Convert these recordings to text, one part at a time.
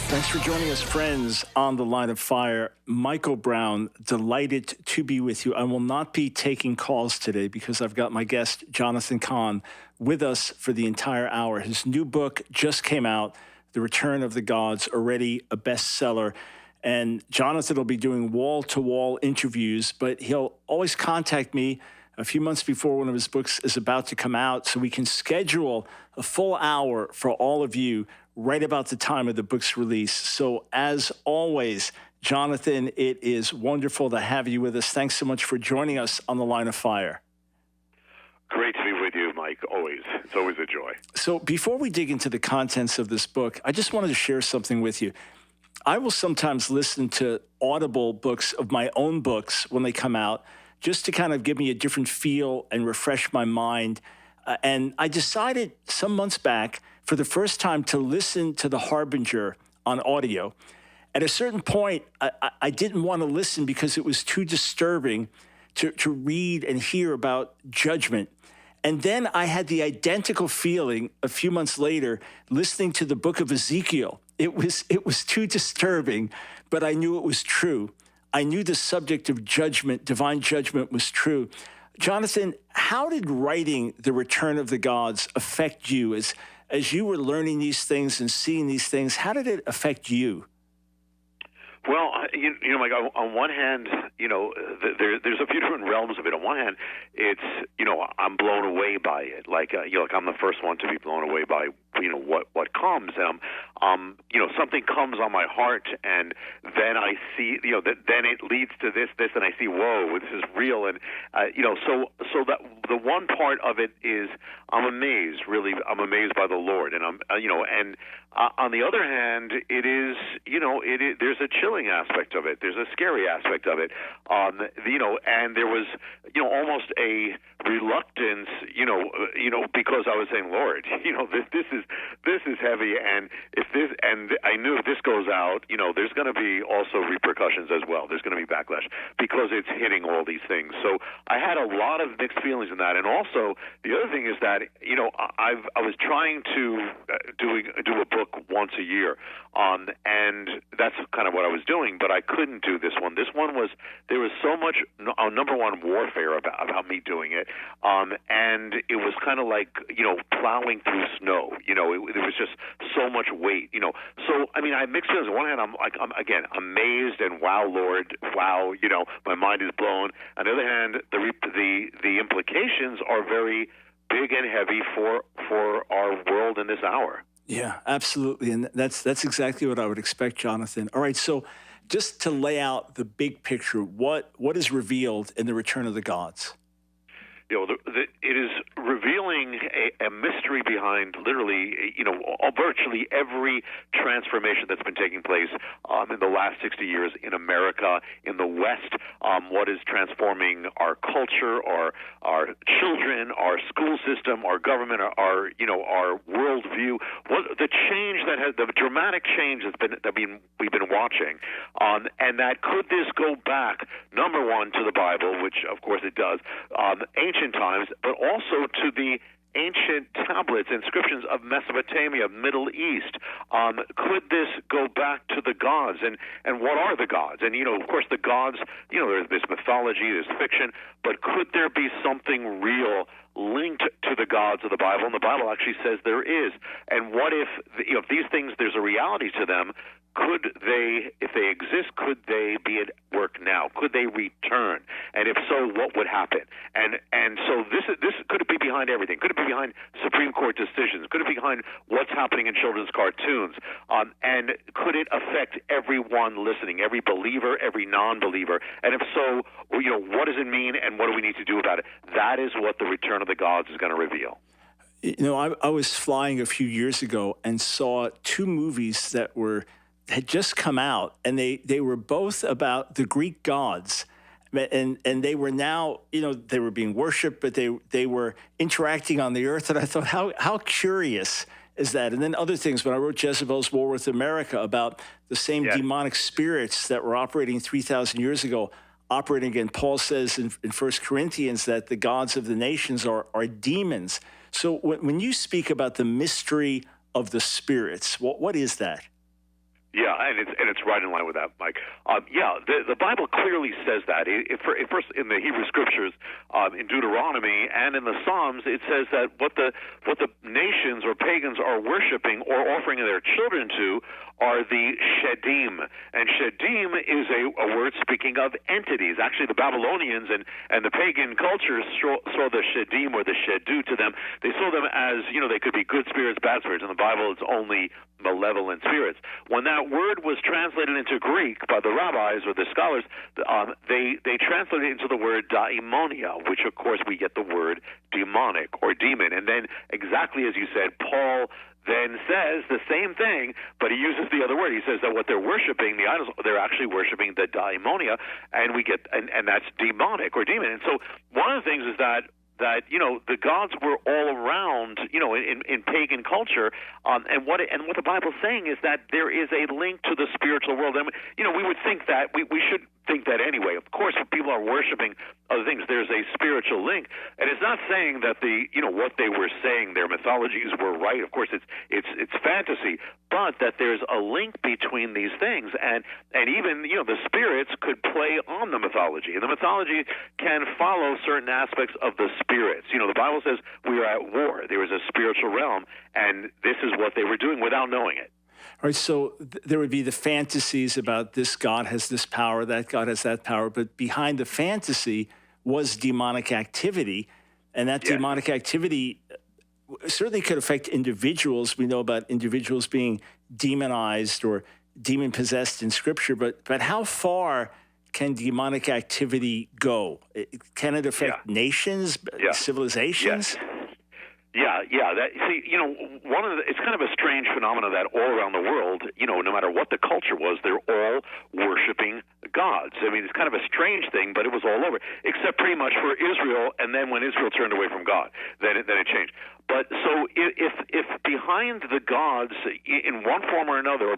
Thanks for joining us, friends, on the Line of Fire. Michael Brown, delighted to be with you. I will not be taking calls today because I've got my guest, Jonathan Cahn, with us for the entire hour. His new book just came out, The Return of the Gods, already a bestseller. And Jonathan will be doing wall-to-wall interviews, but he'll always contact me a few months before one of his books is about to come out so we can schedule a full hour for all of you right about the time of the book's release. So as always, Jonathan, it is wonderful to have you with us. Thanks so much for joining us on the Line of Fire. Great to be with you, Mike, always. It's always a joy. So before we dig into the contents of this book, I just wanted to share something with you. I will sometimes listen to Audible books of my own books when they come out, just to kind of give me a different feel and refresh my mind. And I decided some months back for the first time to listen to The Harbinger on audio. At a certain point, I didn't want to listen because it was too disturbing to read and hear about judgment. And then I had the identical feeling a few months later listening to the book of Ezekiel. It was too disturbing, but I knew it was true. I knew the subject of judgment, divine judgment, was true. Jonathan, how did writing The Return of the Gods affect you as you were learning these things and seeing these things? How did it affect you? Well, Mike, on one hand, there's a few different realms of it. On one hand, it's, I'm blown away by it. Like I'm the first one to be blown away by, what comes. Something comes on my heart, and then I see, then it leads to this, and I see, whoa, this is real. And, so that the one part of it is I'm amazed, really. I'm amazed by the Lord. And on the other hand, it is, there's a chilling aspect of it. There's a scary aspect of it. And there was, almost a reluctance, because I was saying, Lord, this is heavy. And I knew if this goes out, there's going to be also repercussions as well. There's going to be backlash because it's hitting all these things. So I had a lot of mixed feelings in that. And also the other thing is that, I was trying to do a book once a year. And that's kind of what I was doing, but I couldn't do this one. This one there was so much, number one, warfare about me doing it. And it was kind of like, plowing through snow. There was just so much weight, So, I have mixed feelings. On one hand, I'm again, amazed and wow, Lord, wow, my mind is blown. On the other hand, the implications are very big and heavy for our world in this hour. Yeah, absolutely. And that's exactly what I would expect, Jonathan. All right, so just to lay out the big picture, what is revealed in The Return of the Gods? It is revealing a mystery behind literally, virtually every transformation that's been taking place in the last 60 years in America, in the West, what is transforming our culture, our children, our school system, our government, our worldview. The dramatic change we've been watching, and that could this go back, number one, to the Bible, which of course it does, ancient times, but also to the ancient tablets, inscriptions of Mesopotamia, Middle East. Could this go back to the gods? And what are the gods? And, of course, the gods, there's this mythology, there's fiction, but could there be something real linked to the gods of the Bible? And the Bible actually says there is. And what if these things, there's a reality to them, if they exist, could they be at work now? Could they return? And if so, what would happen? And so this could it be behind everything? Could it be behind Supreme Court decisions? Could it be behind what's happening in children's cartoons? And could it affect everyone listening, every believer, every non-believer? And if so, what does it mean, and what do we need to do about it? That is what The Return of the Gods is going to reveal. I was flying a few years ago and saw two movies that had just come out, and they were both about the Greek gods, and they were now, they were being worshipped, but they were interacting on the earth, and I thought, how curious is that? And then other things, when I wrote Jezebel's War with America about the same demonic spirits that were operating 3,000 years ago, operating again. Paul says in 1 Corinthians that the gods of the nations are demons. So when you speak about the mystery of the spirits, what is that? Yeah, and it's right in line with that, Mike. The Bible clearly says that. First, in the Hebrew Scriptures, in Deuteronomy and in the Psalms, it says that what the nations or pagans are worshiping or offering their children to are the shedim, and shedim is a word speaking of entities. Actually, the Babylonians and the pagan cultures saw the shedim or the shedu to them. They saw them as, they could be good spirits, bad spirits. In the Bible, it's only malevolent spirits. When that word was translated into Greek by the rabbis or the scholars, they translated it into the word daimonia, which of course we get the word demonic or demon. And then, exactly as you said, Paul then says the same thing, but he uses the other word. He says that what they're worshiping, the idols, they're actually worshiping the daimonia, and we get and that's demonic or demon. And so one of the things is that the gods were all around, in pagan culture, and what the Bible's saying is that there is a link to the spiritual world, and we would think that we should think that anyway. Of course, when people are worshiping other things, there's a spiritual link, and it's not saying that what they were saying, their mythologies were right. Of course, it's fantasy, but that there's a link between these things, and even the spirits could play on the mythology, and the mythology can follow certain aspects of the spirits. The Bible says we are at war. There is a spiritual realm, and this is what they were doing without knowing it. All right, so there would be the fantasies about this God has this power, that God has that power, but behind the fantasy was demonic activity, and that demonic activity certainly could affect individuals. We know about individuals being demonized or demon-possessed in Scripture, but how far can demonic activity go? Can it affect nations, civilizations? It's kind of a strange phenomenon that all around the world, no matter what the culture was, they're all worshiping gods. I mean, it's kind of a strange thing, but it was all over, except pretty much for Israel. And then when Israel turned away from God, then it changed. But so if behind the gods, in one form or another,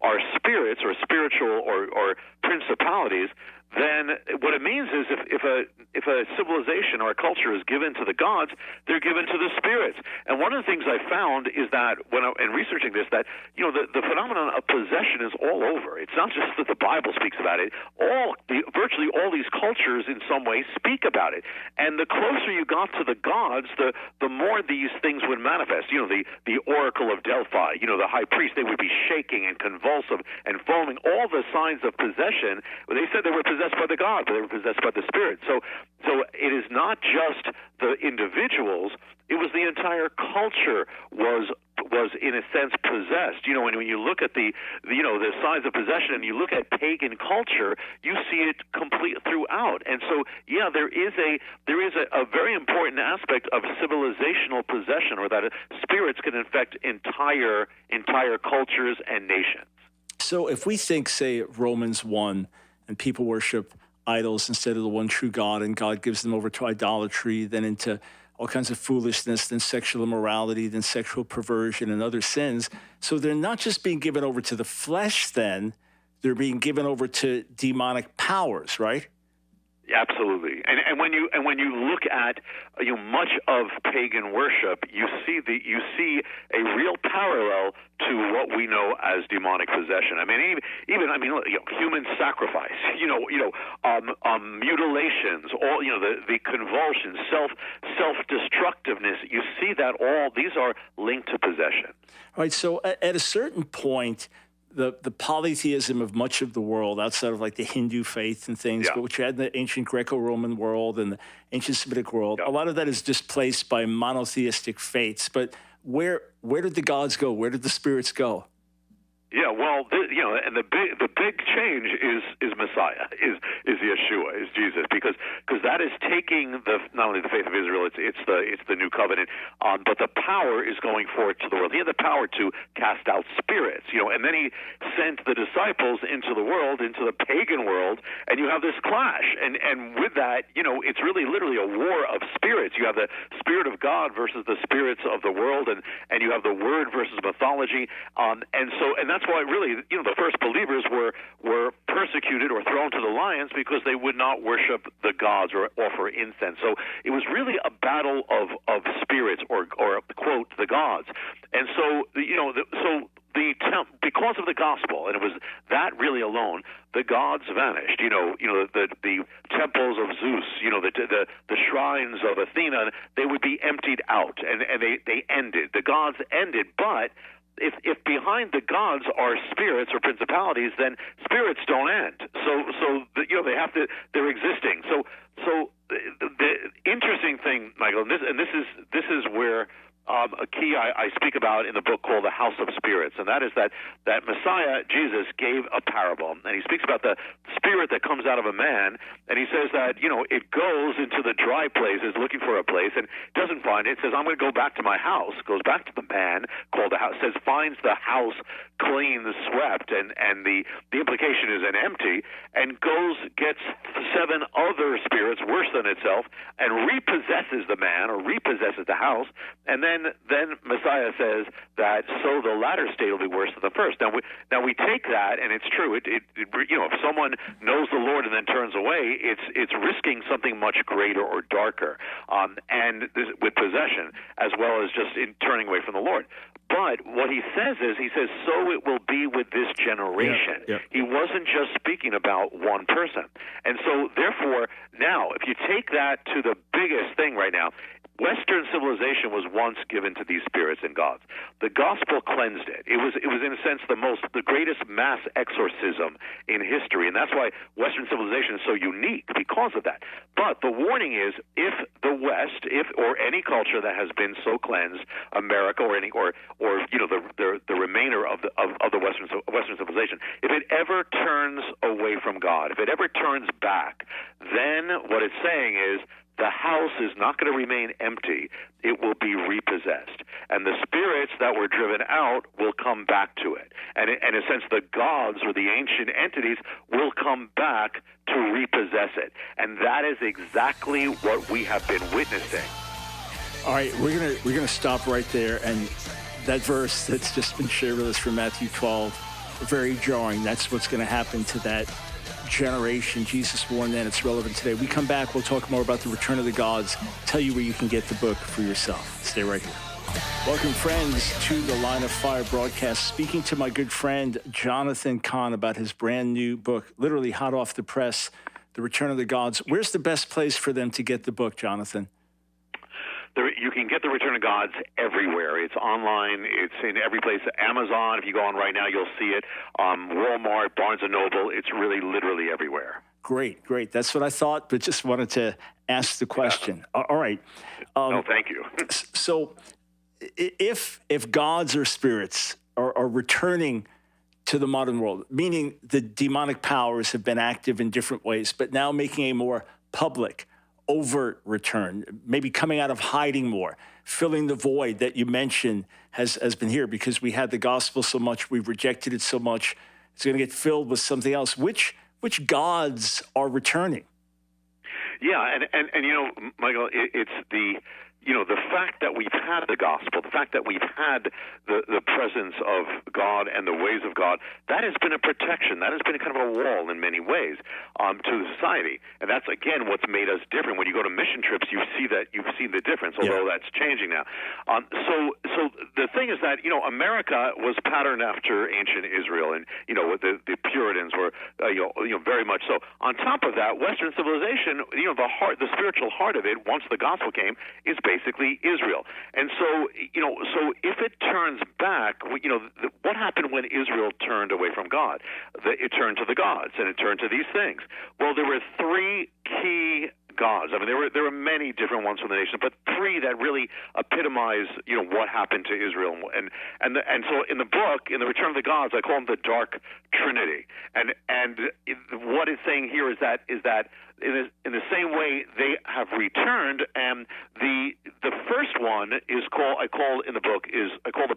are spirits or spiritual or principalities, then what it means is if a civilization or a culture is given to the gods, they're given to the spirits. And one of the things I found is that in researching this, that the phenomenon of possession is all over. It's not just that the Bible speaks about it. Virtually all these cultures in some way speak about it. And the closer you got to the gods, the more these things would manifest. The Oracle of Delphi, the high priest, they would be shaking and convulsive and foaming. All the signs of possession. They said they were possessed by the god, but they were possessed by the spirit. So it is not just the individuals; it was the entire culture was in a sense possessed. When you look at the signs of possession, and you look at pagan culture, you see it complete throughout. And so, there is a very important aspect of civilizational possession, or that spirits can infect entire cultures and nations. So, if we think, say, Romans 1. And people worship idols instead of the one true God, and God gives them over to idolatry, then into all kinds of foolishness, then sexual immorality, then sexual perversion and other sins. So they're not just being given over to the flesh then, they're being given over to demonic powers, right? Absolutely, and when you look at much of pagan worship, you see a real parallel to what we know as demonic possession. I mean, even human sacrifice, mutilations, all the convulsions, self-destructiveness. You see that all these are linked to possession. All right. So at a certain point, the polytheism of much of the world, outside of like the Hindu faith and things, but which you had in the ancient Greco-Roman world and the ancient Semitic world, a lot of that is displaced by monotheistic faiths. But where did the gods go? Where did the spirits go? Yeah, well, and the big change is Messiah, is Yeshua, is Jesus, because that is taking not only the faith of Israel, it's the new covenant, but the power is going forth to the world. He had the power to cast out spirits, and then he sent the disciples into the world, into the pagan world, and you have this clash, and with that, it's really literally a war of spirits. You have the spirit of God versus the spirits of the world, and you have the word versus mythology, and that's why really, the first believers were persecuted or thrown to the lions because they would not worship the gods or offer incense. So it was really a battle of spirits or quote the gods. And so so because of the gospel, and it was that really alone, the gods vanished. The temples of Zeus, the shrines of Athena, they would be emptied out, and they ended. The gods ended, but if behind the gods are spirits or principalities, then spirits don't end. So they have to. They're existing. So the interesting thing, Michael, and this is where a key I speak about in the book called The House of Spirits, and that is that Messiah, Jesus, gave a parable, and he speaks about the spirit that comes out of a man, and he says that, it goes into the dry places looking for a place and doesn't find it. It says, I'm going to go back to my house, goes back to the man called the house, says finds the house clean, swept, and the implication is an empty, and gets 7 other spirits worse than itself and repossesses the man or repossesses the house, and then Messiah says that so the latter state will be worse than the first. Now we take that, and it's true. If someone knows the Lord and then turns away, it's risking something much greater or darker, and with possession as well as just in turning away from the Lord. But what he says is, so it will be with this generation. Yeah. He wasn't just speaking about one person. And so, therefore, now, if you take that to the biggest thing right now, Western civilization was once given to these spirits and gods. The gospel cleansed it. It was in a sense the greatest mass exorcism in history, and that's why Western civilization is so unique because of that. But the warning is, if the West, or any culture that has been so cleansed, America or the remainder of the Western civilization, if it ever turns away from God, if it ever turns back, then what it's saying is, the house is not going to remain empty. It will be repossessed. And the spirits that were driven out will come back to it. And in a sense, the gods or the ancient entities will come back to repossess it. And that is exactly what we have been witnessing. All right, we're gonna stop right there. And that verse that's just been shared with us from Matthew 12, very jarring. That's what's going to happen to that generation. Jesus warned then, it's relevant today. We come back, we'll talk more about the return of the gods, tell you where you can get the book for yourself. Stay right here. Welcome, friends, to the Line of Fire broadcast. Speaking to my good friend Jonathan Cahn about his brand new book, literally hot off the press, The Return of the Gods. Where's the best place for them to get the book, Jonathan? You can get The Return of Gods everywhere. It's online. It's in every place. Amazon, if you go on right now, you'll see it. Walmart, Barnes & Noble. It's really literally everywhere. Great. That's what I thought, but just wanted to ask the question. Yeah. All right. No, thank you. So if gods or spirits are returning to the modern world, meaning the demonic powers have been active in different ways, but now making a more public, overt return, maybe coming out of hiding more, filling the void that you mentioned has been here because we had the gospel so much, we've rejected it so much, it's going to get filled with something else. Which gods are returning? Yeah, and Michael, it's the fact that we've had the gospel, the fact that we've had the presence of God and the ways of God, that has been a protection. That has been a kind of a wall in many ways to society. And that's, again, what's made us different. When you go to mission trips, you've seen the difference, although that's changing now. So the thing is that, America was patterned after ancient Israel, and, the Puritans were, very much so. On top of that, Western civilization, the spiritual heart of it, once the gospel came, is basically Israel. And so if it turns back, what happened when Israel turned away from God? It turned to the gods, and it turned to these things. Well, there were 3 key gods. I mean, there were many different ones from the nation, but 3 that really epitomize, what happened to Israel. And so in the book, in The Return of the Gods, I call them the Dark Trinity. And what it's saying here is that in the same way they have returned, and the first one is called, I call the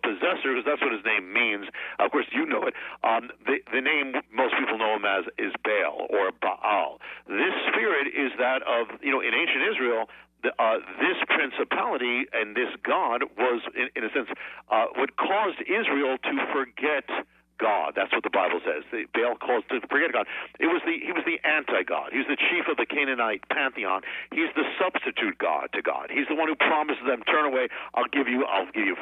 possessor, because that's what his name means. Of course, you know it. The name most people know him as is Baal or Baal. This spirit is that of, in ancient Israel, this principality and this god was, in a sense, what caused Israel to forget God. That's what the Bible says. says. Baal calls to forget God. He was the anti-God. He's the chief of the Canaanite pantheon. He's the substitute God to God. He's the one who promises them, turn away, I'll give you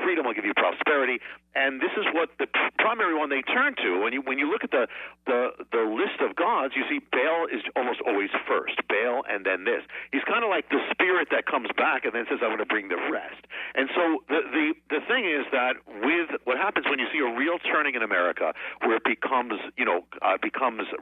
freedom, I'll give you prosperity. And this is what the primary one they turn to. When you look at the list of gods, you see Baal is almost always first. Baal and then this. He's kind of like the spirit that comes back and then says, I'm going to bring the rest. And so the thing is that with what happens when you see a real turning in America, where it becomes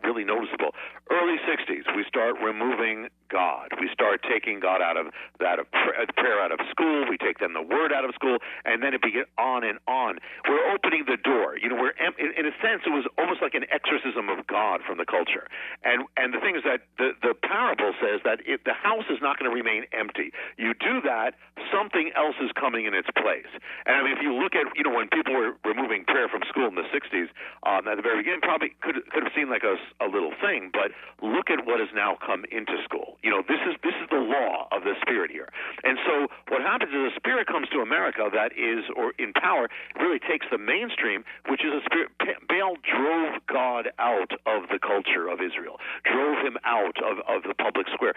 really noticeable. Early 60s, we start removing God. We start taking God out of prayer out of school. We take then the word out of school, and then it begins on and on. We're opening the door. We're in a sense, it was almost like an exorcism of God from the culture. And the thing is that the parable says that the house is not going to remain empty. You do that, something else is coming in its place. And I mean, if you look at when people were removing prayer from school in the 60s, at the very beginning, probably could have seemed like a little thing, but look at what has now come into school. This is the law of the Spirit here. And so what happens is the Spirit comes to America that is, or in power, really takes the mainstream, which is a spirit. Baal drove God out of the culture of Israel, drove him out of the public square.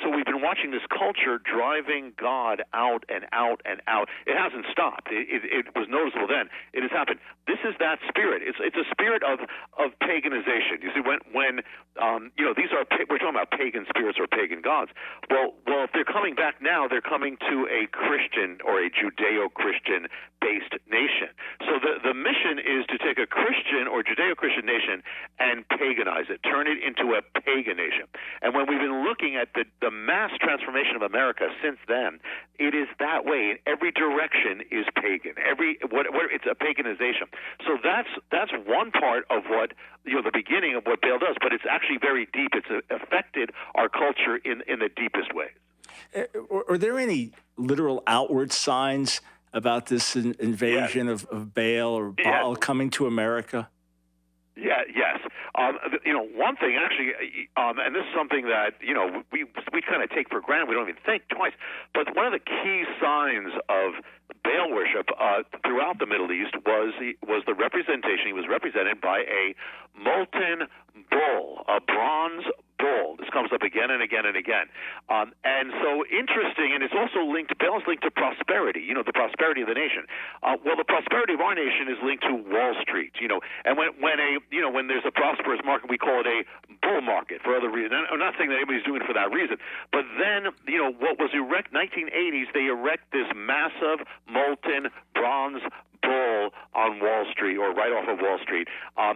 So we've been watching this culture driving God out and out and out. It hasn't stopped. It was noticeable then. It has happened. This is that spirit. It's a spirit of paganization. You see, when we're talking about pagan spirits or pagan gods. Well, if they're coming back now, they're coming to a Christian or a Judeo-Christian based nation. So the mission is to take a Christian or Judeo-Christian nation and paganize it, turn it into a pagan nation. And when we've been looking at the mass transformation of America since then, it is that way. In every direction is pagan. It's a paganization. So that's one part of what the beginning of what Baal does, but it's actually very deep. It's affected our culture in the deepest ways. Are there any literal outward signs about this invasion of Baal or Baal coming to America? Yeah, yes. One thing actually, and this is something that we kind of take for granted. We don't even think twice. But one of the key signs of Baal worship throughout the Middle East was the representation. He was represented by a molten bull, a bronze bull. This comes up again and again and again. And so interesting, and it's also Baal is linked to prosperity, the prosperity of the nation. The prosperity of our nation is linked to Wall Street, and when there's a prosperous market, we call it a bull market for other reasons. I'm not saying that anybody's doing it for that reason, but then, what was 1980s, they erect this massive molten bronze bull on Wall Street or right off of Wall Street.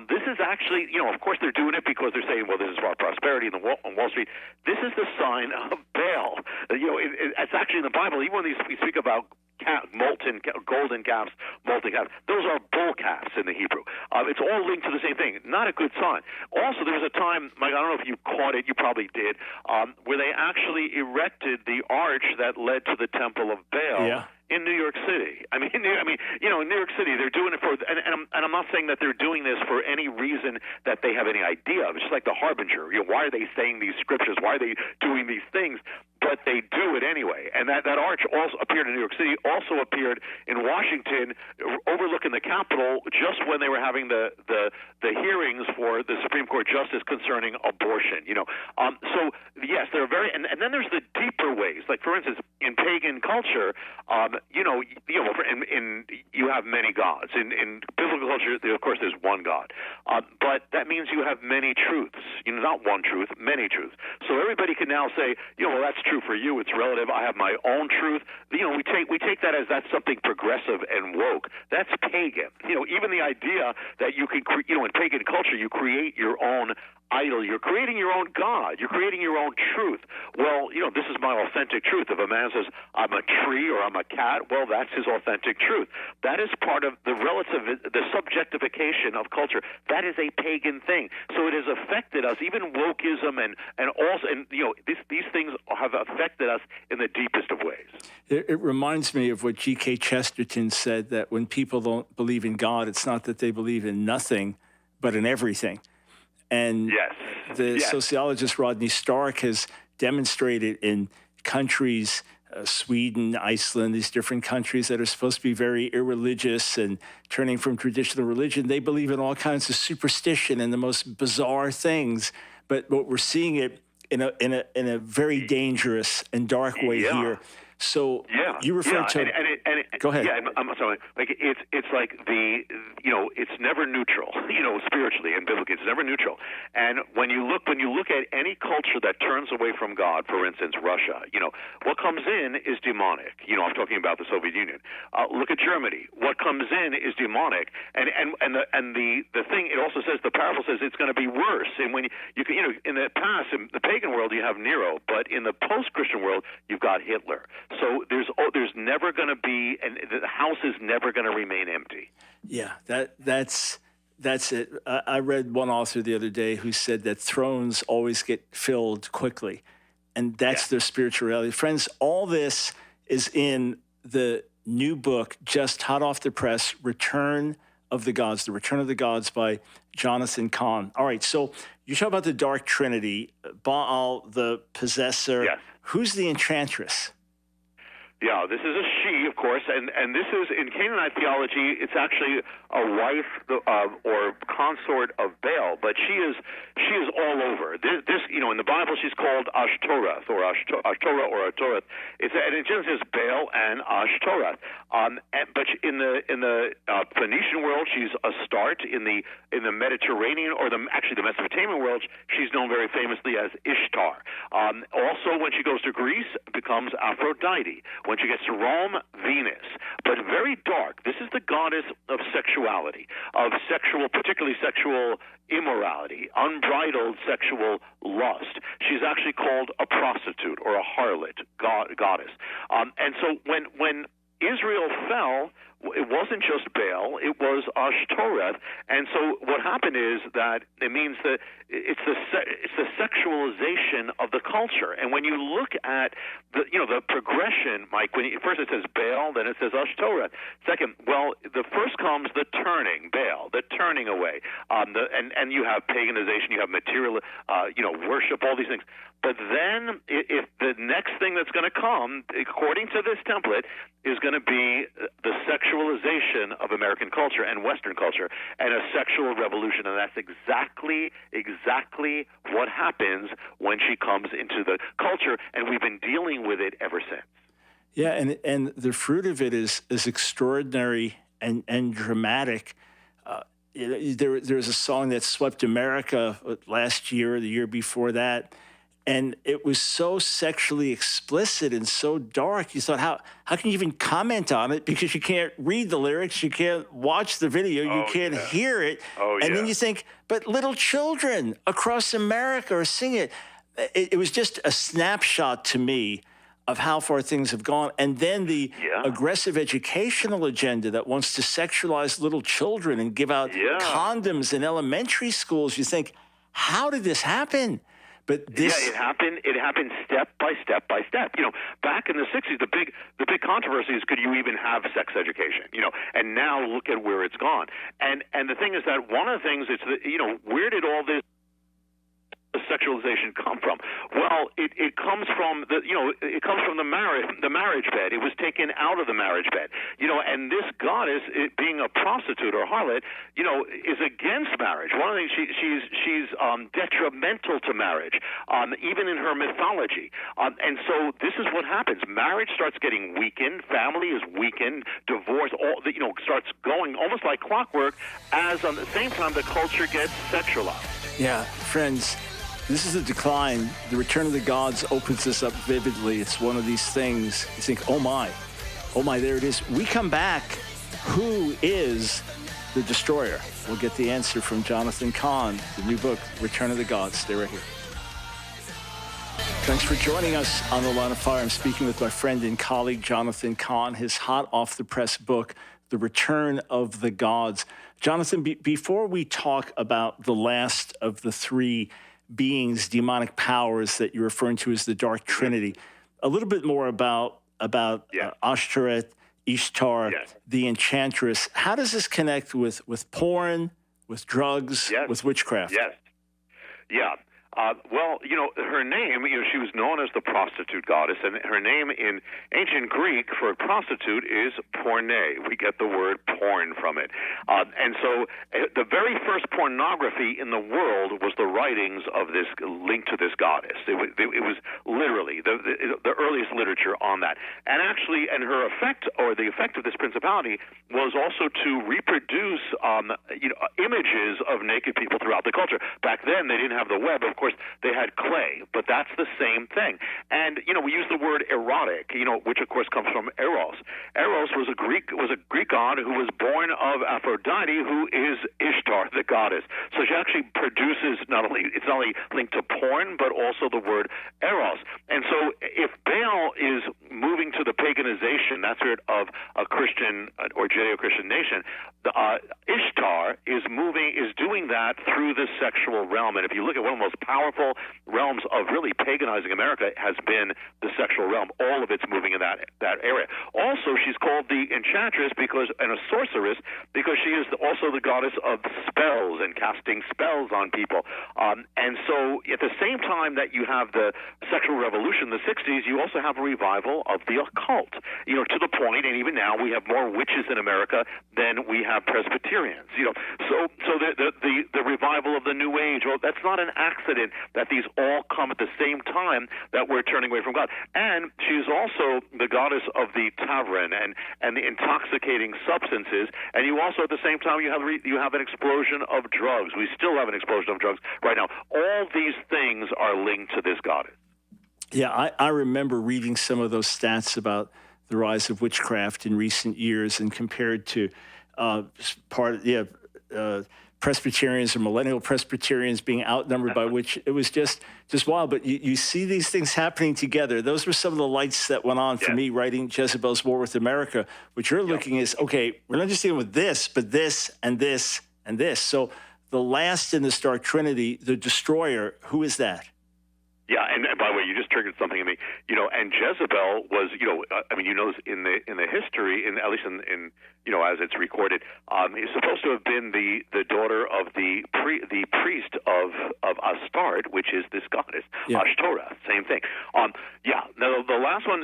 This is actually, of course they're doing it because they're saying, well, this is for our prosperity on Wall Street. This is the sign of Baal. It's actually in the Bible. Even when we speak about golden calves, molten calves, those are bull calves in the Hebrew. It's all linked to the same thing. Not a good sign. Also, there was a time, Mike, I don't know if you caught it, you probably did, where they actually erected the arch that led to the Temple of Baal. Yeah. In New York City. I mean, in New York City, they're doing it for, and I'm not saying that they're doing this for any reason that they have any idea of. It's just like the Harbinger. Why are they saying these scriptures? Why are they doing these things? But they do it anyway. And that arch also appeared in New York City, also appeared in Washington, overlooking the Capitol, just when they were having the hearings for the Supreme Court justice concerning abortion. So yes, they're very, and then there's the deeper ways. Like for instance, in pagan culture, you have many gods. In biblical culture, of course, there's one God. But that means you have many truths. Not one truth, many truths. So everybody can now say, well, that's true for you. It's relative. I have my own truth. We take that as that's something progressive and woke. That's pagan. Even the idea that you can, in pagan culture, you create your own idol. You're creating your own God. You're creating your own truth. Well, this is my authentic truth. If a man says, I'm a tree or I'm a cat, well, that's his authentic truth. That is part of the the subjectification of culture. That is a pagan thing. So it has affected us, even wokeism these things have affected us in the deepest of ways. It reminds me of what G.K. Chesterton said, that when people don't believe in God, it's not that they believe in nothing, but in everything. And the sociologist Rodney Stark has demonstrated in countries Sweden, Iceland, these different countries that are supposed to be very irreligious and turning from traditional religion, they believe in all kinds of superstition and the most bizarre things. But we're seeing it in a very dangerous and dark way here. So you refer to go ahead. Yeah, I'm sorry. Like it's like it's never neutral. Spiritually and biblically, it's never neutral. And when you look at any culture that turns away from God, for instance, Russia, what comes in is demonic. I'm talking about the Soviet Union. Look at Germany. What comes in is demonic. And the thing, it also says, the parable says it's going to be worse. And when you can, in the past, in the pagan world, you have Nero, but in the post-Christian world, you've got Hitler. So there's never going to be, and the house is never going to remain empty. Yeah, that's it. I read one author the other day who said that thrones always get filled quickly, and that's their spiritual reality. Friends, all this is in the new book, just hot off the press, Return of the Gods, The Return of the Gods by Jonathan Cahn. All right, so you talk about the Dark Trinity, Baal, the possessor. Yes. Who's the enchantress? Yeah, this is a she, of course, and this is, in Canaanite theology, it's actually a wife or consort of Baal, but she is all over. This in the Bible, she's called Ashtoreth or Ashtorah or Ashtoreth. And in Genesis, Baal and Ashtoreth. But in the Phoenician world, she's Astarte. In the Mediterranean or the Mesopotamian world, she's known very famously as Ishtar. Also, when she goes to Greece, becomes Aphrodite. When she gets to Rome, Venus. But very dark. This is the goddess of sexuality, particularly sexual immorality, unbridled sexual lust. She's actually called a prostitute or a harlot goddess. And so when Israel fell, it wasn't just Baal, it was Ashtoreth. And so what happened is that it means that it's the sexualization of the culture. And when you look at the progression, Mike, first it says Baal, then it says Ashtoreth. Second, the first comes the turning, Baal, the turning away. And you have paganization, you have material, worship, all these things. But then if the next thing that's going to come, according to this template, is going to be the sexualization of American culture and Western culture and a sexual revolution. And that's exactly what happens when she comes into the culture. And we've been dealing with it ever since. Yeah, and the fruit of it is extraordinary and dramatic. There was a song that swept America last year or the year before that. And it was so sexually explicit and so dark. You thought, how can you even comment on it? Because you can't read the lyrics, you can't watch the video, you can't hear it. And then you think, but little children across America are singing it. It was just a snapshot to me of how far things have gone. And then the aggressive educational agenda that wants to sexualize little children and give out condoms in elementary schools. You think, how did this happen? But it happened step by step by step. Back in the 60s, the big controversy is, could you even have sex education? And now look at where it's gone. And the thing is that one of the things is that, where did all this sexualization come from? Well, it comes from the marriage bed. It was taken out of the marriage bed. And this goddess, being a prostitute or harlot, is against marriage. One of the things she's detrimental to marriage, even in her mythology. And so this is what happens. Marriage starts getting weakened. Family is weakened. Divorce, starts going almost like clockwork. As on the same time, the culture gets sexualized. Yeah, friends. This is the decline. The Return of the Gods opens this up vividly. It's one of these things. You think, oh my, there it is. We come back. Who is the destroyer? We'll get the answer from Jonathan Cahn, the new book, Return of the Gods. Stay right here. Thanks for joining us on The Line of Fire. I'm speaking with my friend and colleague, Jonathan Cahn, his hot off the press book, The Return of the Gods. Jonathan, before we talk about the last of the three beings, demonic powers that you're referring to as the Dark Trinity, a little bit more about Ashtoreth, Ishtar, the enchantress. How does this connect with porn, with drugs, with witchcraft? Yes. Yeah. Well, her name, she was known as the prostitute goddess, and her name in ancient Greek for prostitute is porne. We get the word porn from it. And so the very first pornography in the world was the writings of this linked to this goddess. It was literally the earliest literature on that. And actually, and her effect, or the effect of this principality, was also to reproduce images of naked people throughout the culture. Back then, they didn't have the web. Of course, they had clay, but that's the same thing. And we use the word erotic, which of course comes from Eros. Eros was a Greek god who was born of Aphrodite, who is Ishtar, the goddess. So she actually produces it's not only linked to porn, but also the word Eros. And so if Baal is moving to the paganization, that's it, of a Christian or Judeo-Christian nation, Ishtar is doing that through the sexual realm. And if you look at one of the most powerful realms of really paganizing America has been the sexual realm. All of it's moving in that area. Also, she's called the enchantress and a sorceress because she is also the goddess of spells and casting spells on people. And so at the same time that you have the sexual revolution in the 60s, you also have a revival of the occult, to the point, and even now we have more witches in America than we have Presbyterians. So the revival of the New Age, well, that's not an accident that these all come at the same time that we're turning away from God. And she's also the goddess of the tavern and the intoxicating substances. And you also, at the same time, you have an explosion of drugs. We still have an explosion of drugs right now. All these things are linked to this goddess. Yeah, I remember reading some of those stats about the rise of witchcraft in recent years, and compared to Presbyterians or millennial Presbyterians being outnumbered by which it was just wild. But you see these things happening together. Those were some of the lights that went on for me writing Jezebel's War with America. What you're looking is, okay, we're not just dealing with this, but this and this and this. So the last in the Stark Trinity, the destroyer, who is that? Yeah, and by the way, you just triggered something in me. And Jezebel was, in the history, at least in as it's recorded, is supposed to have been the daughter of the priest of Astarte, which is this goddess, Ashtoreth. Same thing. Now the last one,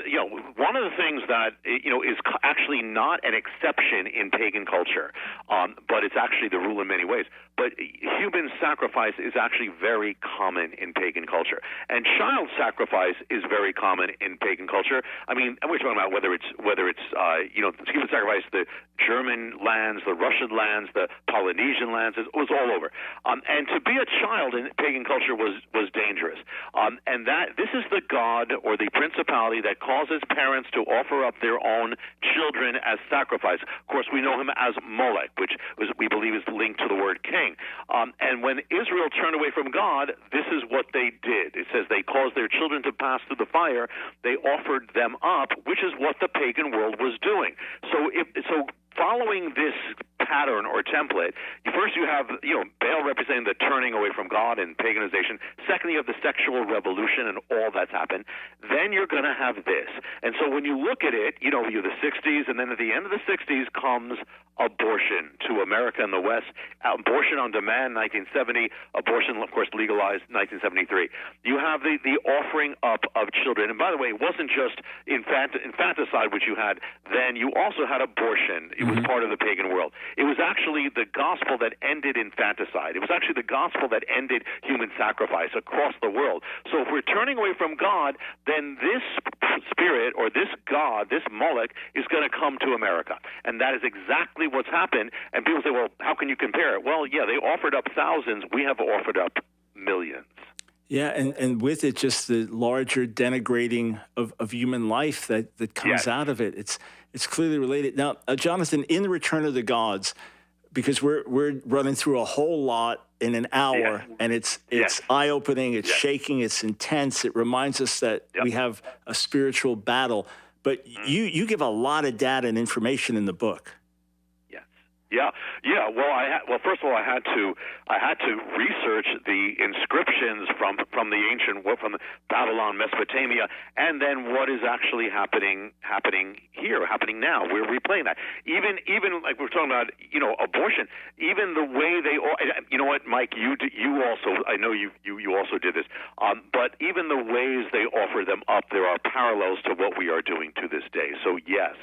one of the things that is actually not an exception in pagan culture, but it's actually the rule in many ways. But human sacrifice is actually very common in pagan culture, and child sacrifice is very common in pagan culture. I mean, we're talking about whether it's human sacrifice, the German lands, the Russian lands, the Polynesian lands, it was all over. And to be a child in pagan culture was dangerous. And this is the god or the principality that causes parents to offer up their own children as sacrifice. Of course, we know him as Molech, which we believe is linked to the word king. And when Israel turned away from God, this is what they did. It says they caused their children to pass through the fire. They offered them up, which is what the pagan world was doing. So following this pattern or template, first you have Baal representing the turning away from God and paganization. Second, you have the sexual revolution and all that's happened. Then you're going to have this. And so when you look at it, you have the 60s, and then at the end of the 60s comes abortion to America and the West. Abortion on demand, 1970. Abortion, of course, legalized 1973. You have the offering up of children. And by the way, it wasn't just infanticide, which you had then. You also had abortion. It was part of the pagan world. It was actually the gospel that ended infanticide. It was actually the gospel that ended human sacrifice across the world. So if we're turning away from God, then this spirit or this god, this Molech, is going to come to America. And that is exactly what's happened. And people say, well, how can you compare it? Well, yeah, they offered up thousands. We have offered up millions. Yeah, and with it, just the larger denigrating of human life that comes out of it. It's clearly related. Now, Jonathan, in the Return of the Gods, because we're running through a whole lot in an hour, and it's eye-opening, it's shaking, it's intense. It reminds us that we have a spiritual battle. But you give a lot of data and information in the book. Yes. Yeah. Well, first of all, I had to research the inscriptions from the ancient, from Babylon, Mesopotamia, and then what is actually happening happening now. We're replaying that. Even like we're talking about, abortion. Even the way they, you know what, Mike, you also, I know you also did this. But even the ways they offer them up, there are parallels to what we are doing to this day. So yes,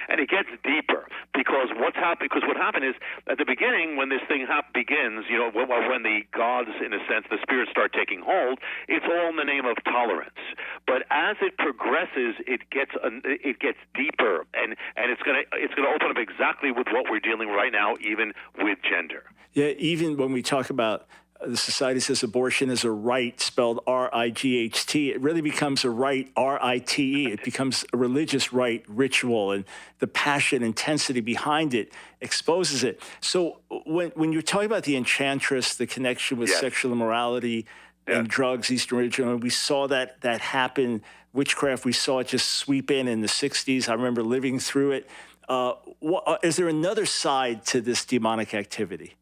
and it gets deeper because what happened is at the beginning when this thing begins, when the gods, in a sense, the spirits start taking hold, it's all in the name of tolerance. But as it progresses, it gets deeper, and it's gonna open up exactly with what we're dealing right now, even with gender. Yeah, even when we talk about the society says abortion is a right, spelled RIGHT. It really becomes a right, RITE. It becomes a religious right, ritual, and the passion, intensity behind it exposes it. So when you're talking about the enchantress, the connection with sexual immorality and drugs, Eastern religion, we saw that happen. Witchcraft, we saw it just sweep in the 60s. I remember living through it. Is there another side to this demonic activity?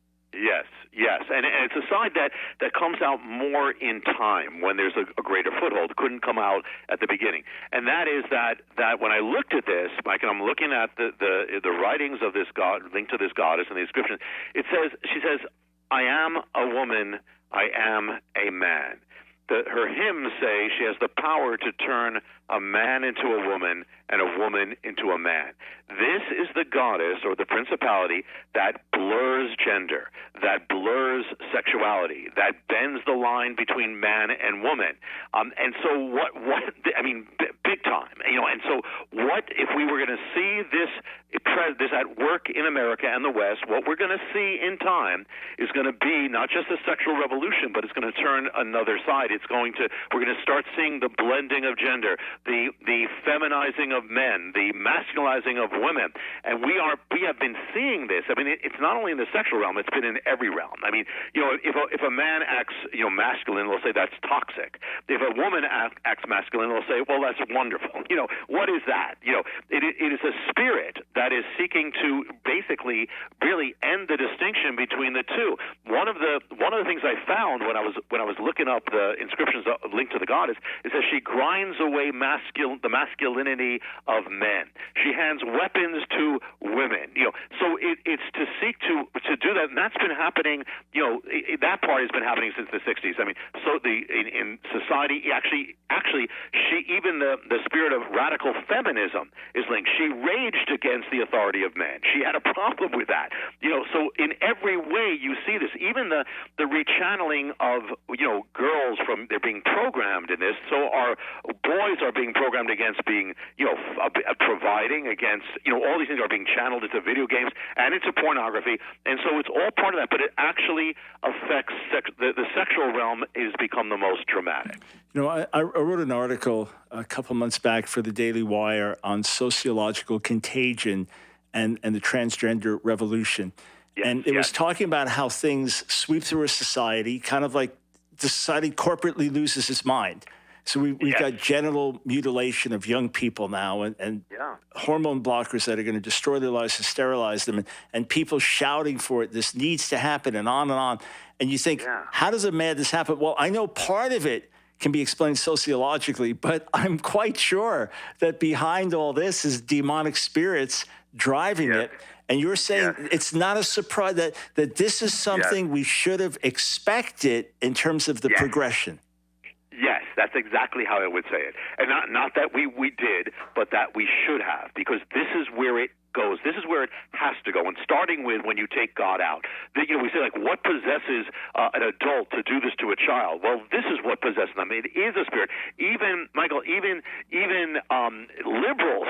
Yes, and it's a side that comes out more in time when there's a greater foothold. It couldn't come out at the beginning, and that is that when I looked at this, Mike, and I'm looking at the writings of this god, linked to this goddess in the inscription, she says, "I am a woman, I am a man." Her hymns say she has the power to turn a man into a woman and a woman into a man. This is the goddess or the principality that blurs gender, that blurs sexuality, that bends the line between man and woman. And so what I mean, big time, and so what if we were going to see this at work in America and the West, what we're going to see in time is going to be not just a sexual revolution, but it's going to turn another side. We're going to start seeing the blending of gender, the feminizing of men, the masculizing of women, and we have been seeing this. I mean, it's not only in the sexual realm; it's been in every realm. I mean, if a man acts masculine, we'll say that's toxic. If a woman acts masculine, we'll say, well, that's wonderful. What is that? It is a spirit that is seeking to basically really end the distinction between the two. One of the things I found when I was looking up the inscriptions linked to the goddess is that she grinds away the masculinity of men. She hands weapons to women. So it's to seek to do that, and that's been happening. That part has been happening since the 60s. I mean, so in society, actually, even the spirit of radical feminism is linked. She raged against the authority of men. She had a problem with that. So in every way you see this. Even the rechanneling of girls from they're being programmed in this. So our boys are being programmed against being providing, against all these things are being channeled into video games and into pornography, and so it's all part of that. But it actually affects the sexual realm has become the most dramatic. I wrote an article a couple months back for the Daily Wire on sociological contagion and the transgender revolution. And it was talking about how things sweep through a society, kind of like the society corporately loses its mind. So we've got genital mutilation of young people now and hormone blockers that are going to destroy their lives and sterilize them, and people shouting for it. This needs to happen, and on and on. And you think, how does a madness happen? Well, I know part of it can be explained sociologically, but I'm quite sure that behind all this is demonic spirits driving it. And you're saying it's not a surprise that this is something we should have expected in terms of the progression. Yes, that's exactly how I would say it. And not that we did, but that we should have, because this is where it goes. This is where it has to go. And starting with when you take God out, we say, like, what possesses an adult to do this to a child? Well, this is what possesses them. It is a spirit. Even Michael, even liberals,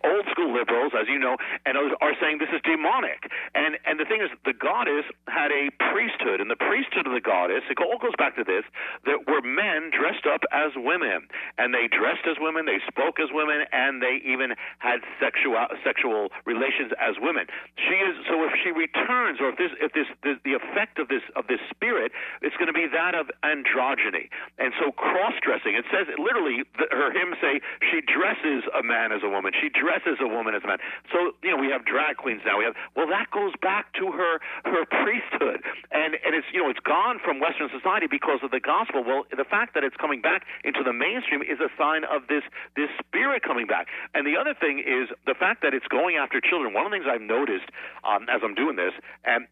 old school liberals, as you know, and are saying this is demonic. And the thing is, the goddess had a priesthood, and the priesthood of the goddess, it all goes back to this, that were men dressed up as women, and they dressed as women, they spoke as women, and they even had sexual sexual relations as women. She is so if she returns, or if the effect of this spirit, it's going to be that of androgyny. And so cross-dressing, it says literally, her hymns say she dresses a man as a woman, she dresses a woman as a man. So we have drag queens now. That goes back to her priesthood, and it's gone from Western society because of the gospel. Well, the fact that it's coming back into the mainstream is a sign of this spirit coming back. And the other thing is the fact that it's going after children. One of the things I've noticed as I'm doing this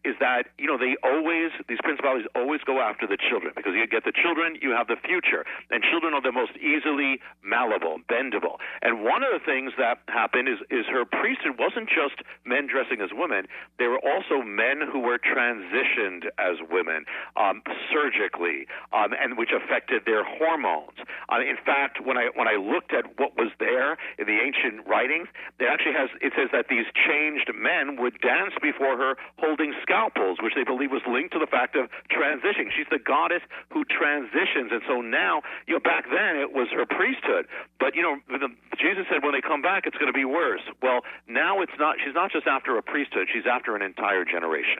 is that these principalities always go after the children, because you get the children, you have the future, and children are the most easily malleable, bendable. And one of the things that happened is her priesthood wasn't just men dressing as women; they were also men who were transitioned as women surgically, and which affected their hormones. In fact, when I looked at what was there in the ancient writings, it says that these changed men would dance before her holding scalpels, which they believe was linked to the fact of transitioning. She's the goddess who transitions, and so now, back then it was her priesthood, but Jesus said when they come back it's going to be worse. Well, now it's not. She's not just after a priesthood; she's after an entire generation.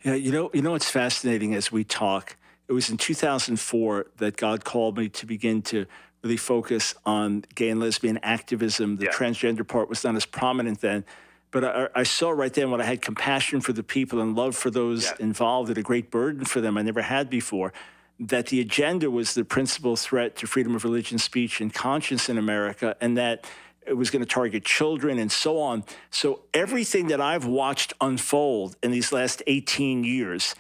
Yeah, you know what's fascinating as we talk. It was in 2004 that God called me to begin to really focus on gay and lesbian activism. The transgender part was not as prominent then. But I saw right then when I had compassion for the people and love for those involved, and a great burden for them I never had before, that the agenda was the principal threat to freedom of religion, speech, and conscience in America, and that it was going to target children and so on. So everything that I've watched unfold in these last 18 years,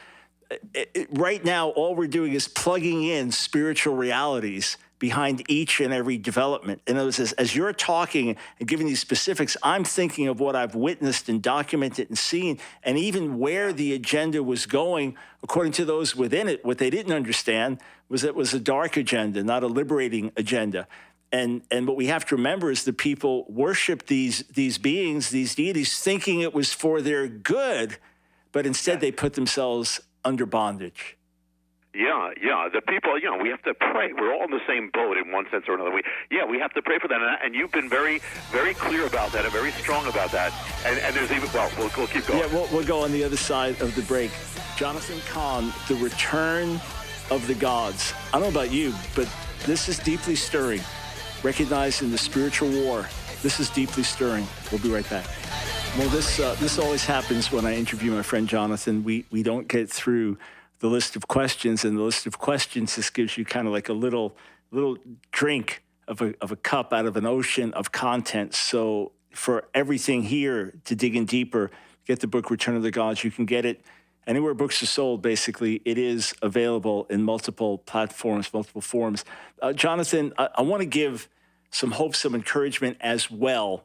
right now, all we're doing is plugging in spiritual realities behind each and every development. And as you're talking and giving these specifics, I'm thinking of what I've witnessed and documented and seen, and even where the agenda was going, according to those within it. What they didn't understand was it was a dark agenda, not a liberating agenda. And what we have to remember is the people worship these beings, these deities, thinking it was for their good, but instead they put themselves under bondage. Yeah. The people, we have to pray. We're all in the same boat in one sense or another. We have to pray for them. And you've been very, very clear about that and very strong about that. And there's even, we'll keep going. Yeah, we'll go on the other side of the break. Jonathan Cahn, The Return of the Gods. I don't know about you, but this is deeply stirring. Recognizing the spiritual war, this is deeply stirring. We'll be right back. Well, this always happens when I interview my friend Jonathan. We don't get through the list of questions, and the list of questions just gives you kind of like a little drink of a cup out of an ocean of content. So for everything here to dig in deeper, get the book Return of the Gods. You can get it anywhere books are sold. Basically, it is available in multiple platforms, multiple forms. Jonathan, I want to give some hope, some encouragement as well,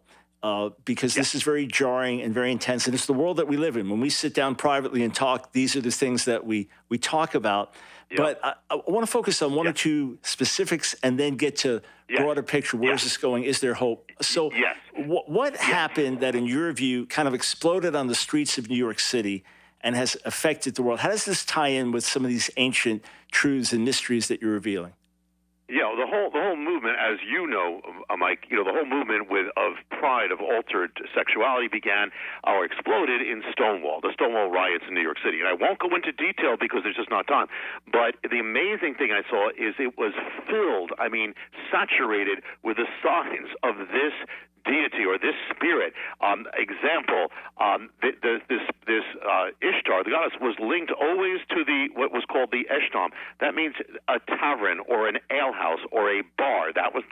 because this is very jarring and very intense, and it's the world that we live in. When we sit down privately and talk, these are the things that we talk about. But I want to focus on one or two specifics and then get to broader picture. Where's this going? Is there hope? So what happened that, in your view, kind of exploded on the streets of New York City and has affected the world? How does this tie in with some of these ancient truths and mysteries that you're revealing? Yeah, the whole movement, as you know, Mike, the whole movement of pride, of altered sexuality began or exploded in Stonewall, the Stonewall riots in New York City. And I won't go into detail because there's just not time. But the amazing thing I saw is it was filled, saturated with the signs of this deity or this spirit. Example, this Ishtar, the goddess, was linked always to what was called the Eshtam. That means a tavern or an alehouse or a bar. That was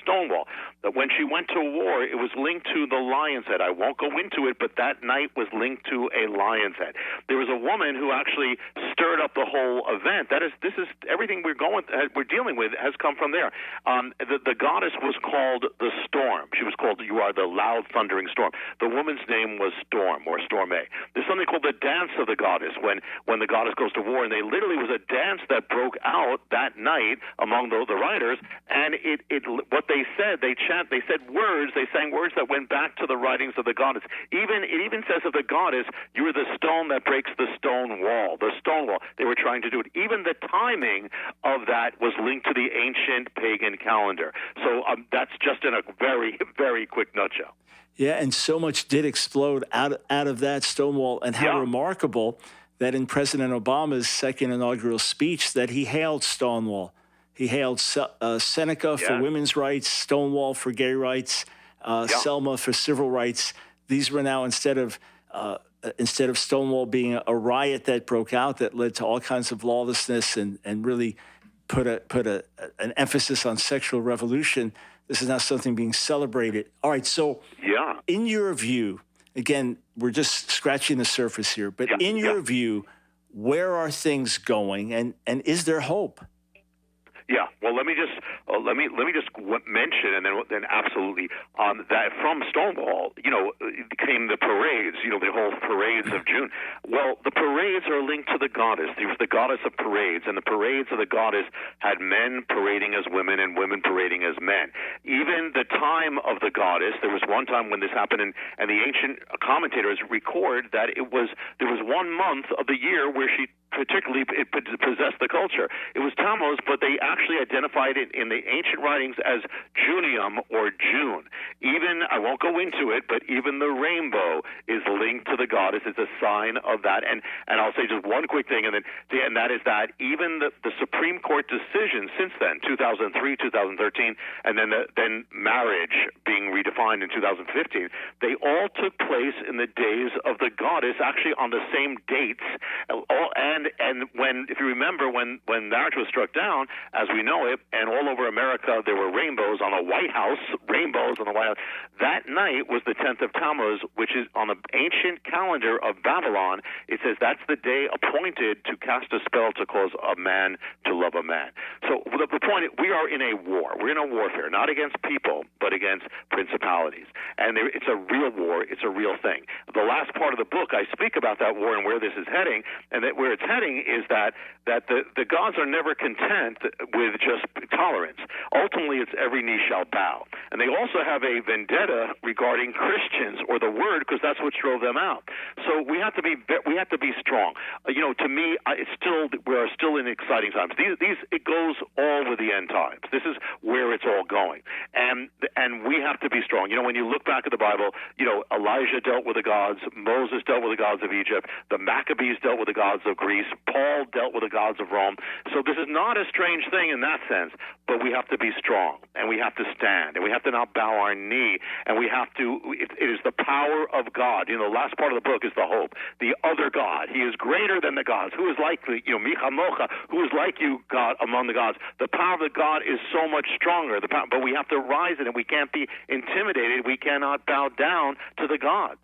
Stonewall. But when she went to war, it was linked to the lion's head. I won't go into it, but that night was linked to a lion's head. There was a woman who actually stirred up the whole event. This is everything we're dealing with has come from there. The goddess was called the Storm. She was called, you are the loud thundering storm. The woman's name was Storm, or Storme. There's something called the dance of the goddess, when the goddess goes to war, and they literally was a dance that broke out that night among the writers, and what they said, they said words, they sang words that went back to the writings of the goddess. It even says of the goddess, you are the stone that breaks the stone wall, the stone wall. They were trying to do it. Even the timing of that was linked to the ancient pagan calendar. So that's just in a very, very quick nutshell. Yeah, and so much did explode out of that Stonewall, and how remarkable that in President Obama's second inaugural speech that he hailed Stonewall. He hailed Seneca for women's rights, Stonewall for gay rights, Selma for civil rights. These were now, instead of Stonewall being a riot that broke out that led to all kinds of lawlessness and really put an emphasis on sexual revolution, this is now something being celebrated. All right, so in your view, again, we're just scratching the surface here, but in your view, where are things going, and is there hope? Yeah, well, let me just mention, and then absolutely that from Stonewall, came the parades, the whole parades of June. Well, the parades are linked to the goddess. She was the goddess of parades, and the parades of the goddess had men parading as women and women parading as men. Even the time of the goddess, there was one time when this happened, and the ancient commentators record that there was 1 month of the year where she particularly possessed the culture. It was Tammuz, but they actually identified it in the ancient writings as Junium or June. Even, I won't go into it, but even the rainbow is linked to the goddess. It's a sign of that. And I'll say just one quick thing, and that is that even the Supreme Court decision since then, 2003, 2013, and then marriage being redefined in 2015, they all took place in the days of the goddess, actually on the same dates. And when, if you remember, when marriage was struck down, as we know it, and all over America there were rainbows on the White House, that night was the 10th of Tammuz, which is on the ancient calendar of Babylon. It says that's the day appointed to cast a spell to cause a man to love a man. So the point is, we are in a war. We're in a warfare, not against people, but against principalities. And it's a real war. It's a real thing. The last part of the book, I speak about that war and where this is heading, and that where it's heading is that the gods are never content with just tolerance. Ultimately, it's every knee shall bow. And they also have a vendetta regarding Christians or the word, because that's what drove them out. So we have to be strong. To me, we are still in exciting times. It goes all with the end times. This is where it's all going, and we have to be strong. When you look back at the Bible, Elijah dealt with the gods, Moses dealt with the gods of Egypt, the Maccabees dealt with the gods of Greece, Paul dealt with the gods of Rome. So this is not a strange thing in that sense, but we have to be strong, and we have to stand, and we have to not bow our knee, and we have to. It is the power of God. The last part of the book is the hope. The other God, He is greater than the gods. Who is like Micha Mocha? Who is like you, God, among the gods? The power of the God is so much stronger. But we have to rise in it. We can't be intimidated. We cannot bow down to the gods.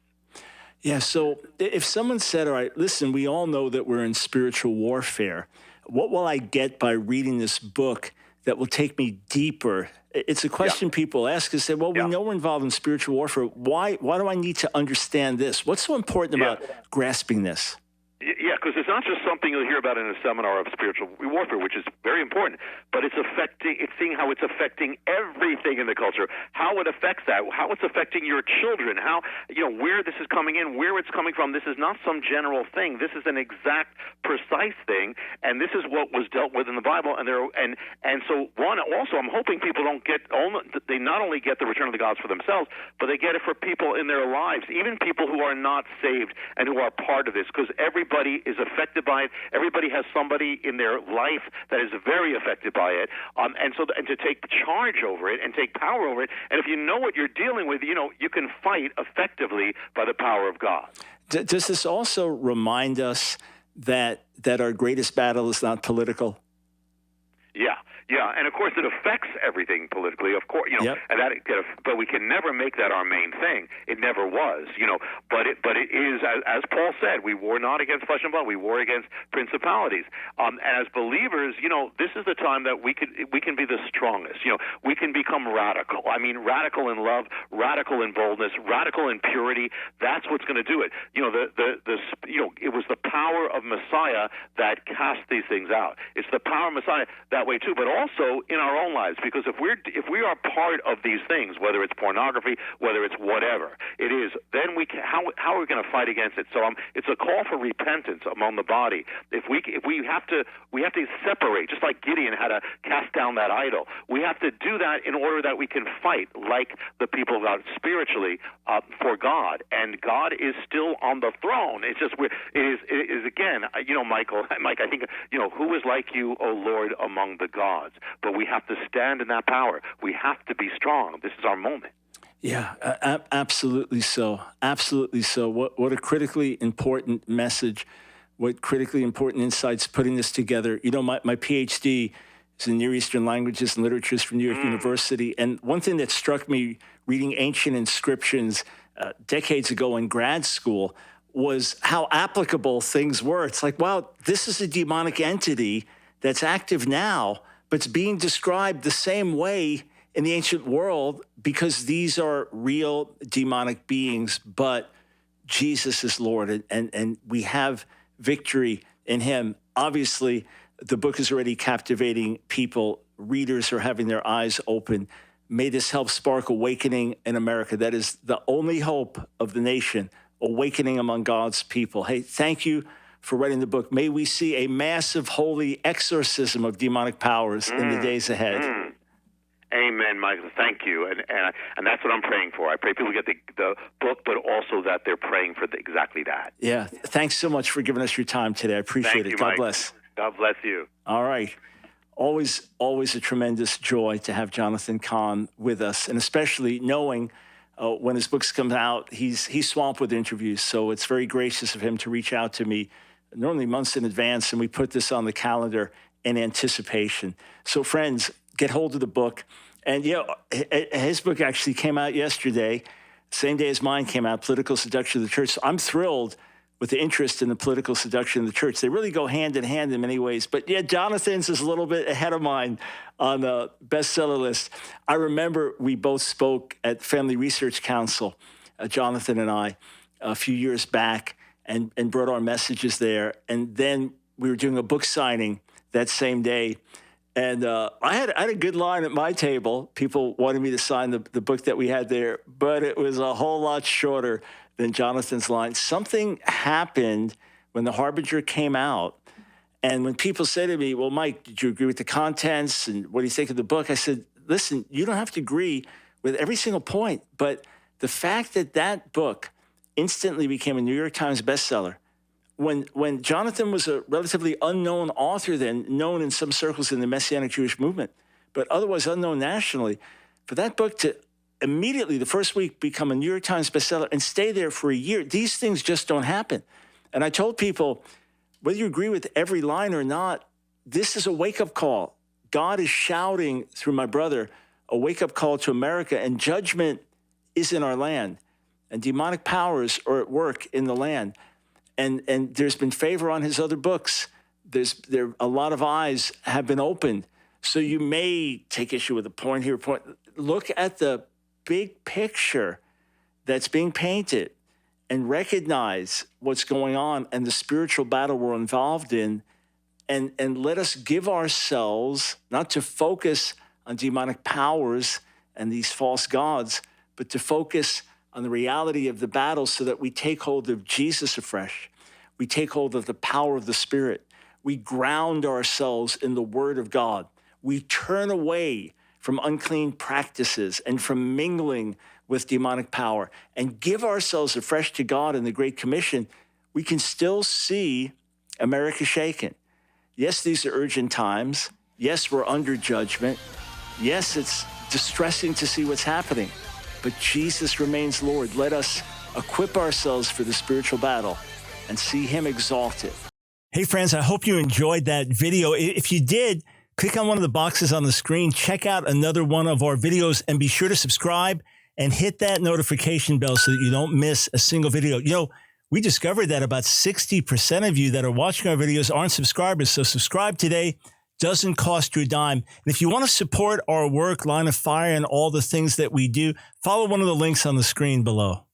Yeah, so if someone said, all right, listen, we all know that we're in spiritual warfare. What will I get by reading this book that will take me deeper? It's a question people ask us. Say, well, we know we're involved in spiritual warfare. Why do I need to understand this? What's so important about grasping this? Yeah, because it's not just something you'll hear about in a seminar of spiritual warfare, which is very important, but it's seeing how it's affecting everything in the culture, how it affects that, how it's affecting your children, how, where this is coming in, where it's coming from. This is not some general thing. This is an exact, precise thing, and this is what was dealt with in the Bible. And so I'm hoping people they not only get the return of the gods for themselves, but they get it for people in their lives, even people who are not saved and who are part of this, because everybody is affected by it. Everybody has somebody in their life that is very affected by it, and to take charge over it and take power over it. And if you know what you're dealing with, you can fight effectively by the power of God. Does this also remind us that our greatest battle is not political? Yeah, and of course it affects everything politically, of course, but we can never make that our main thing. It never was, but it is, as Paul said, we war not against flesh and blood, we war against principalities. And as believers, this is the time that we can be the strongest. We can become radical. I mean, radical in love, radical in boldness, radical in purity. That's what's going to do it. It was the power of Messiah that cast these things out. It's the power of Messiah that way too, but also also in our own lives, because if we are part of these things, whether it's pornography, whether it's whatever it is, then how are we going to fight against it? So it's a call for repentance among the body. If we have to separate, just like Gideon had to cast down that idol. We have to do that in order that we can fight like the people of God spiritually for God, and God is still on the throne. It's just it is again, Mike, I think, who is like you, O Lord, among the gods? But we have to stand in that power. We have to be strong. This is our moment. Yeah, absolutely so. Absolutely so. What a critically important message. What critically important insights putting this together. My PhD is in Near Eastern Languages and Literatures from New York University. And one thing that struck me reading ancient inscriptions decades ago in grad school was how applicable things were. It's like, wow, this is a demonic entity that's active now, but it's being described the same way in the ancient world because these are real demonic beings, but Jesus is Lord, and we have victory in him. Obviously, the book is already captivating people. Readers are having their eyes open. May this help spark awakening in America. That is the only hope of the nation, awakening among God's people. Hey, thank you for writing the book. May we see a massive holy exorcism of demonic powers in the days ahead. Amen, Michael. Thank you. And that's what I'm praying for. I pray people get the book, but also that they're praying for exactly that. Yeah. Thanks so much for giving us your time today. I appreciate it. God bless. God bless you. All right. Always a tremendous joy to have Jonathan Cahn with us, and especially knowing when his books come out, he's swamped with interviews. So it's very gracious of him to reach out to me normally months in advance, and we put this on the calendar in anticipation. So friends, get hold of the book. And his book actually came out yesterday, same day as mine came out, Political Seduction of the Church. So I'm thrilled with the interest in the political seduction of the church. They really go hand in hand in many ways. But yeah, Jonathan's is a little bit ahead of mine on the bestseller list. I remember we both spoke at Family Research Council, Jonathan and I, a few years back, and brought our messages there. And then we were doing a book signing that same day. And I had a good line at my table. People wanted me to sign the book that we had there, but it was a whole lot shorter than Jonathan's line. Something happened when The Harbinger came out. And when people say to me, well, Mike, did you agree with the contents? And what do you think of the book? I said, listen, you don't have to agree with every single point. But the fact that book instantly became a New York Times bestseller, when Jonathan was a relatively unknown author then, known in some circles in the Messianic Jewish movement, but otherwise unknown nationally, for that book to immediately the first week become a New York Times bestseller and stay there for a year, these things just don't happen. And I told people, whether you agree with every line or not, this is a wake-up call. God is shouting through my brother, a wake-up call to America, and judgment is in our land. And demonic powers are at work in the land. And there's been favor on his other books. A lot of eyes have been opened. So you may take issue with a point here. Look at the big picture that's being painted and recognize what's going on and the spiritual battle we're involved in. And let us give ourselves not to focus on demonic powers and these false gods, but to focus on the reality of the battle so that we take hold of Jesus afresh. We take hold of the power of the Spirit. We ground ourselves in the Word of God. We turn away from unclean practices and from mingling with demonic power and give ourselves afresh to God in the Great Commission. We can still see America shaken. Yes, these are urgent times. Yes, we're under judgment. Yes, it's distressing to see what's happening. But Jesus remains Lord. Let us equip ourselves for the spiritual battle and see him exalted. Hey, friends, I hope you enjoyed that video. If you did, click on one of the boxes on the screen, check out another one of our videos, and be sure to subscribe and hit that notification bell so that you don't miss a single video. We discovered that about 60% of you that are watching our videos aren't subscribers. So subscribe today. Doesn't cost you a dime. And if you want to support our work, Line of Fire, and all the things that we do, follow one of the links on the screen below.